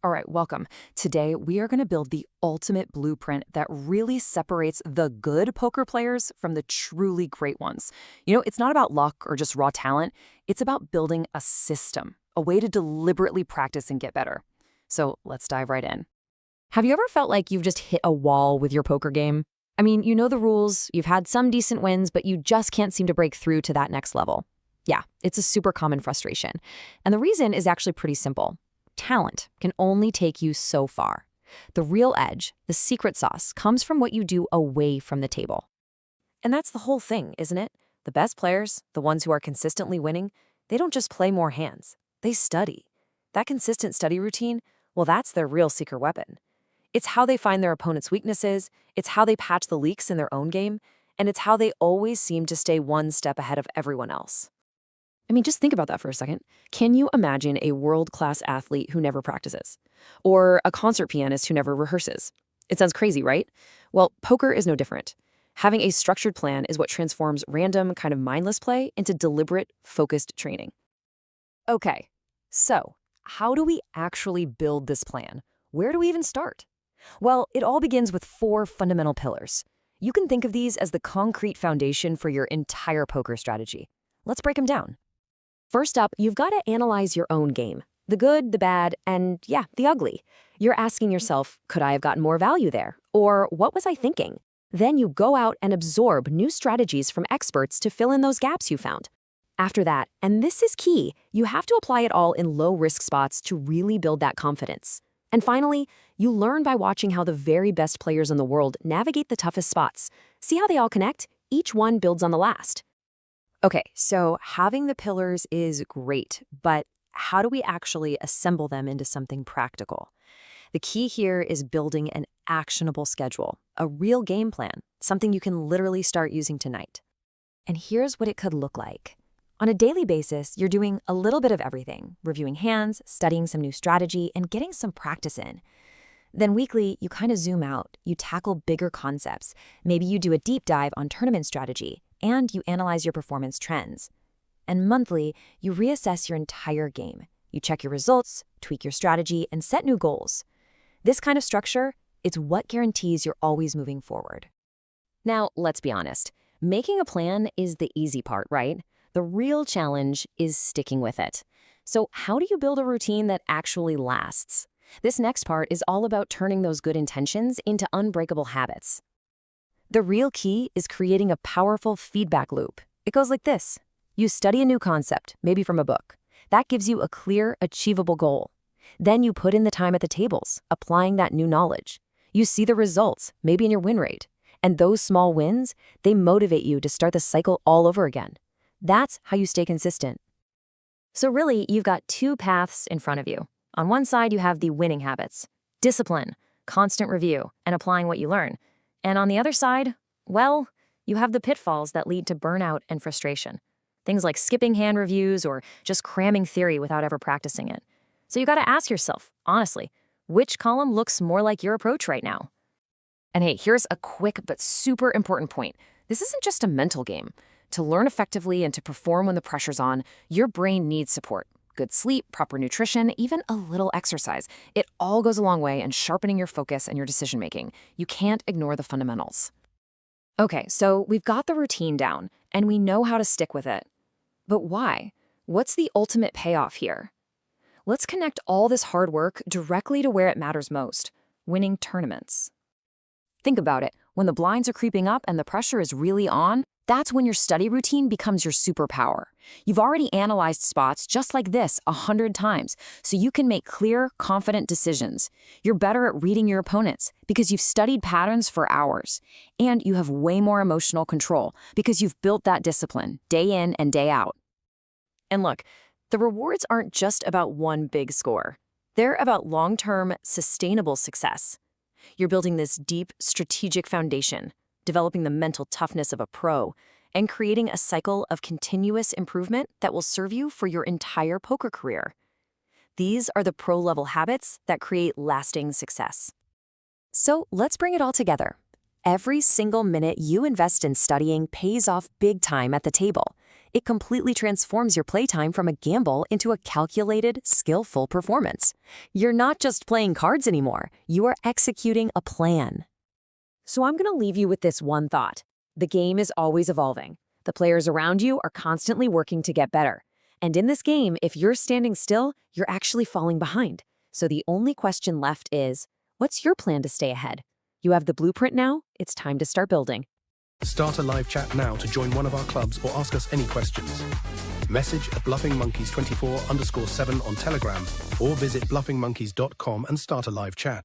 All right, welcome. Today, we are going to build the ultimate blueprint that really separates the good poker players from the truly great ones. It's not about luck or just raw talent. It's about building a system, a way to deliberately practice and get better. So let's dive right in. Have you ever felt like you've just hit a wall with your poker game? I mean, you know the rules, you've had some decent wins, but you just can't seem to break through to that next level. Yeah, it's a super common frustration. And the reason is actually pretty simple. Talent can only take you so far. The real edge, the secret sauce, comes from what you do away from the table. And that's the whole thing, isn't it? The best players, the ones who are consistently winning, they don't just play more hands. They study. That consistent study routine, well, that's their real secret weapon. It's how they find their opponent's weaknesses, it's how they patch the leaks in their own game, and it's how they always seem to stay one step ahead of everyone else. I mean, just think about that for a second. Can you imagine a world-class athlete who never practices? Or a concert pianist who never rehearses? It sounds crazy, right? Well, poker is no different. Having a structured plan is what transforms random, kind of mindless play into deliberate, focused training. Okay, so how do we actually build this plan? Where do we even start? Well, it all begins with 4 fundamental pillars. You can think of these as the concrete foundation for your entire poker strategy. Let's break them down. First up, you've got to analyze your own game. The good, the bad, and yeah, the ugly. You're asking yourself, could I have gotten more value there? Or what was I thinking? Then you go out and absorb new strategies from experts to fill in those gaps you found. After that, and this is key, you have to apply it all in low-risk spots to really build that confidence. And finally, you learn by watching how the very best players in the world navigate the toughest spots. See how they all connect? Each one builds on the last. Okay, so having the pillars is great, but how do we actually assemble them into something practical? The key here is building an actionable schedule, a real game plan, something you can literally start using tonight. And here's what it could look like. On a daily basis, you're doing a little bit of everything, reviewing hands, studying some new strategy, and getting some practice in. Then weekly, you kind of zoom out, you tackle bigger concepts. Maybe you do a deep dive on tournament strategy, and you analyze your performance trends. And monthly, you reassess your entire game. You check your results, tweak your strategy, and set new goals. This kind of structure, it's what guarantees you're always moving forward. Now, let's be honest. Making a plan is the easy part, right? The real challenge is sticking with it. So how do you build a routine that actually lasts? This next part is all about turning those good intentions into unbreakable habits. The real key is creating a powerful feedback loop. It goes like this. You study a new concept, maybe from a book. That gives you a clear, achievable goal. Then you put in the time at the tables, applying that new knowledge. You see the results, maybe in your win rate. And those small wins, they motivate you to start the cycle all over again. That's how you stay consistent. So really, you've got 2 paths in front of you. On one side, you have the winning habits, discipline, constant review, and applying what you learn. And on the other side, well, you have the pitfalls that lead to burnout and frustration. Things like skipping hand reviews or just cramming theory without ever practicing it. So you got to ask yourself, honestly, which column looks more like your approach right now? And hey, here's a quick but super important point. This isn't just a mental game. To learn effectively and to perform when the pressure's on, your brain needs support. Good sleep, proper nutrition, even a little exercise. It all goes a long way in sharpening your focus and your decision-making. You can't ignore the fundamentals. Okay, so we've got the routine down, and we know how to stick with it. But why? What's the ultimate payoff here? Let's connect all this hard work directly to where it matters most, winning tournaments. Think about it. When the blinds are creeping up and the pressure is really on, that's when your study routine becomes your superpower. You've already analyzed spots just like this 100 times, so you can make clear, confident decisions. You're better at reading your opponents because you've studied patterns for hours. And you have way more emotional control because you've built that discipline day in and day out. And look, the rewards aren't just about one big score. They're about long-term, sustainable success. You're building this deep, strategic foundation, developing the mental toughness of a pro, and creating a cycle of continuous improvement that will serve you for your entire poker career. These are the pro-level habits that create lasting success. So let's bring it all together. Every single minute you invest in studying pays off big time at the table. It completely transforms your playtime from a gamble into a calculated, skillful performance. You're not just playing cards anymore, you are executing a plan. So I'm going to leave you with this one thought. The game is always evolving. The players around you are constantly working to get better. And in this game, if you're standing still, you're actually falling behind. So the only question left is, what's your plan to stay ahead? You have the blueprint now, it's time to start building. Start a live chat now to join one of our clubs or ask us any questions. Message at bluffingmonkeys24_7 on Telegram or visit bluffingmonkeys.com and start a live chat.